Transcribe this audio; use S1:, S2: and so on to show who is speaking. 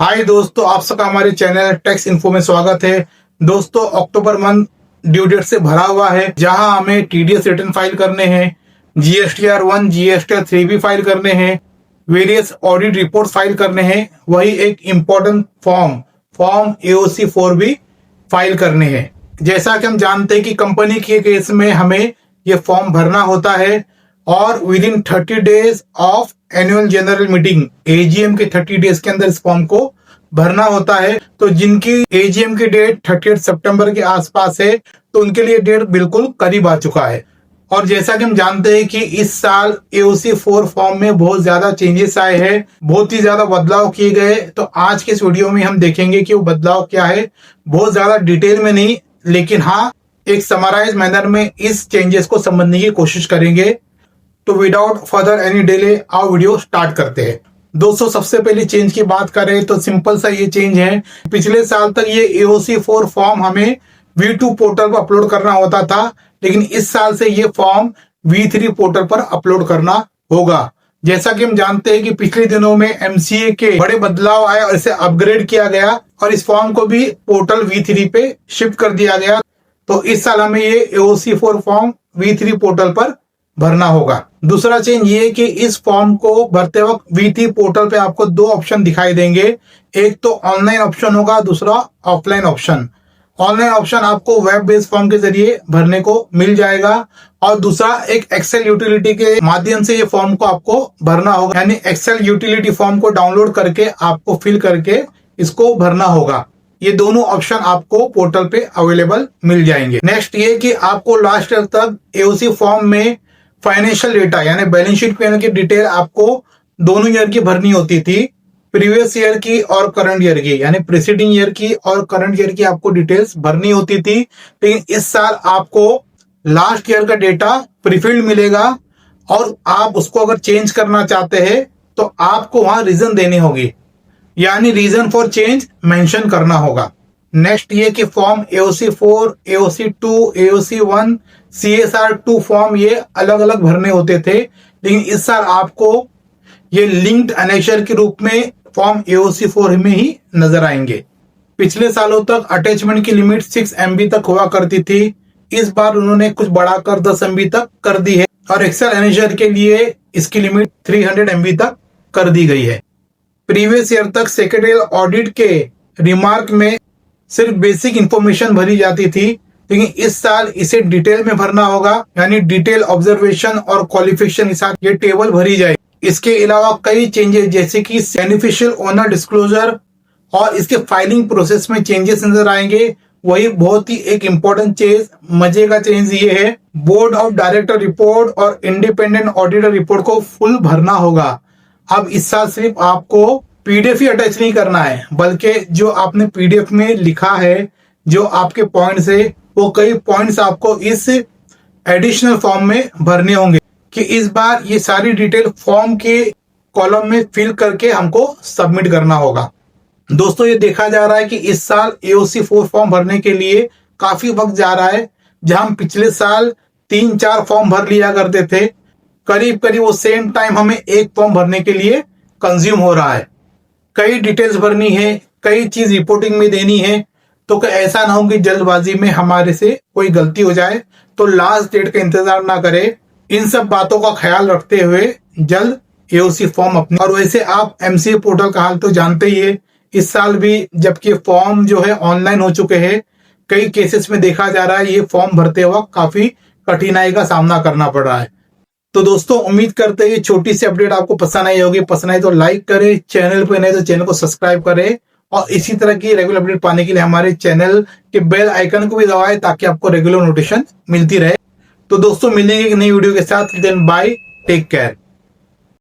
S1: हाय दोस्तों, आप सबका हमारे चैनल टैक्स इन्फो में स्वागत है। दोस्तों, अक्टूबर मंथ ड्यू डेट से भरा हुआ है, जहां हमें टीडीएस रिटर्न फाइल करने हैं, जीएसटीआर 1 जीएसटीआर 3 भी फाइल करने हैं, वेरियस ऑडिट रिपोर्ट फाइल करने हैं। वही एक इम्पोर्टेंट फॉर्म एओसी 4 भी फाइल करने हैं। जैसा कि हम जानते हैं कि कंपनी के केस में हमें ये फॉर्म भरना होता है और with in 30 days of annual general meeting AGM के 30 डेज के अंदर इस फॉर्म को भरना होता है। तो जिनकी एजीएम की डेट 30 सितंबर के आसपास है, तो उनके लिए डेट बिल्कुल करीब आ चुका है। और जैसा कि हम जानते हैं कि इस साल एओसी 4 फॉर्म में बहुत ज्यादा चेंजेस आए हैं, बहुत ही ज्यादा बदलाव किए गए। तो आज के इस वीडियो में हम देखेंगे कि वो बदलाव क्या है, बहुत ज्यादा डिटेल में नहीं, लेकिन हाँ एक समराइज मैनर में इस चेंजेस को समझने की कोशिश करेंगे। तो विदाउट फर्दर एनी डिले आओ वीडियो स्टार्ट करते हैं। दोस्तों, सबसे पहले चेंज की बात करें तो सिंपल सा ये चेंज है। पिछले साल तक ये एओसी 4 फॉर्म हमें V2 पोर्टल पर अपलोड करना होता था, लेकिन इस साल से ये फॉर्म V3 पोर्टल पर अपलोड करना होगा। जैसा कि हम जानते हैं कि पिछले दिनों में एमसीए के बड़े बदलाव आए और इसे अपग्रेड किया गया और इस फॉर्म को भी पोर्टल V3 पे शिफ्ट कर दिया गया। तो इस साल हमें ये एओसी 4 फॉर्म V3 पोर्टल पर भरना होगा। दूसरा चेंज ये है कि इस फॉर्म को भरते वक्त V3 पोर्टल पे आपको दो ऑप्शन दिखाई देंगे। एक तो ऑनलाइन ऑप्शन होगा, दूसरा ऑफलाइन ऑप्शन। ऑनलाइन ऑप्शन आपको वेब बेस्ड फॉर्म के जरिए भरने को मिल जाएगा और दूसरा एक एक्सेल यूटिलिटी के माध्यम से ये फॉर्म को आपको भरना होगा, यानी एक्सेल यूटिलिटी फॉर्म को डाउनलोड करके आपको फिल करके इसको भरना होगा। ये दोनों ऑप्शन आपको पोर्टल पे अवेलेबल मिल जाएंगे। नेक्स्ट ये कि आपको लास्ट ईयर तक एओसी फॉर्म में फाइनेंशियल डेटा यानी बैलेंस शीट पे की डिटेल आपको दोनों ईयर की भरनी होती थी, प्रीवियस ईयर की और करंट ईयर की, यानी प्रीसीडिंग ईयर की और करंट ईयर की आपको डिटेल्स भरनी होती थी। लेकिन इस साल आपको लास्ट ईयर का डेटा प्रीफिल्ड मिलेगा और आप उसको अगर चेंज करना चाहते हैं तो आपको वहां रीजन देनी होगी, यानी रीजन फॉर चेंज मेंशन करना होगा। नेक्स्ट ये कि form AOC 4, AOC 2, AOC 1, CSR 2 form ये अलग अलग भरने होते थे, लेकिन इस साल आपको ये लिंक्ड अनेक्शर के रूप में फॉर्म एओसी 4 में ही नजर आएंगे। पिछले सालों तक अटैचमेंट की लिमिट 6 MB तक हुआ करती थी, इस बार उन्होंने कुछ बढ़ाकर 10 MB तक कर दी है और एक्सेल अनेक्शर के लिए इसकी लिमिट 300 MB तक कर दी गई है। प्रीवियस ईयर तक सेक्रेटरियल ऑडिट के रिमार्क में सिर्फ बेसिक इंफॉर्मेशन भरी जाती थी, लेकिन इस साल इसे डिटेल में भरना होगा, यानी डिटेल ऑब्जर्वेशन और क्वालिफिकेशन के साथ ये टेबल भरी जाए। इसके अलावा कई चेंजेस जैसे कि बेनिफिशियल ओनर डिस्क्लोजर और इसके फाइलिंग प्रोसेस में चेंजेस नजर आएंगे। वही बहुत ही एक इम्पोर्टेंट चेंज, मजे का चेंज ये है, बोर्ड ऑफ डायरेक्टर रिपोर्ट और इंडिपेंडेंट ऑडिटर रिपोर्ट को फुल भरना होगा। अब इस साल सिर्फ आपको पीडीएफ ही अटैच नहीं करना है, बल्कि जो आपने पीडीएफ में लिखा है, जो आपके पॉइंट्स है, वो कई पॉइंट्स आपको इस एडिशनल फॉर्म में भरने होंगे कि इस बार ये सारी डिटेल फॉर्म के कॉलम में फिल करके हमको सबमिट करना होगा। दोस्तों, ये देखा जा रहा है कि इस साल एओसी 4 फॉर्म भरने के लिए काफी वक्त जा रहा है। जहां हम पिछले साल 3-4 फॉर्म भर लिया करते थे, करीब करीब वो सेम टाइम हमें एक फॉर्म भरने के लिए कंज्यूम हो रहा है। कई डिटेल्स भरनी है, कई चीज रिपोर्टिंग में देनी है, तो ऐसा ना हो कि जल्दबाजी में हमारे से कोई गलती हो जाए। तो लास्ट डेट का इंतजार ना करें, इन सब बातों का ख्याल रखते हुए जल्द एओसी फॉर्म अपने। और वैसे आप एमसीए पोर्टल का हाल तो जानते ही है, इस साल भी जबकि फॉर्म जो है ऑनलाइन हो चुके हैं, कई केसेस में देखा जा रहा है ये फॉर्म भरते वक्त काफी कठिनाई का सामना करना पड़ रहा है। तो दोस्तों, उम्मीद करते हैं ये छोटी सी अपडेट आपको पसंद आई होगी। पसंद आई तो लाइक करें, चैनल पे नए तो चैनल को सब्सक्राइब करें और इसी तरह की रेगुलर अपडेट पाने के लिए हमारे चैनल के बेल आइकन को भी दबाएं ताकि आपको रेगुलर नोटिफिकेशन मिलती रहे। तो दोस्तों, मिलेंगे एक नई वीडियो के साथ। Then bye, take care.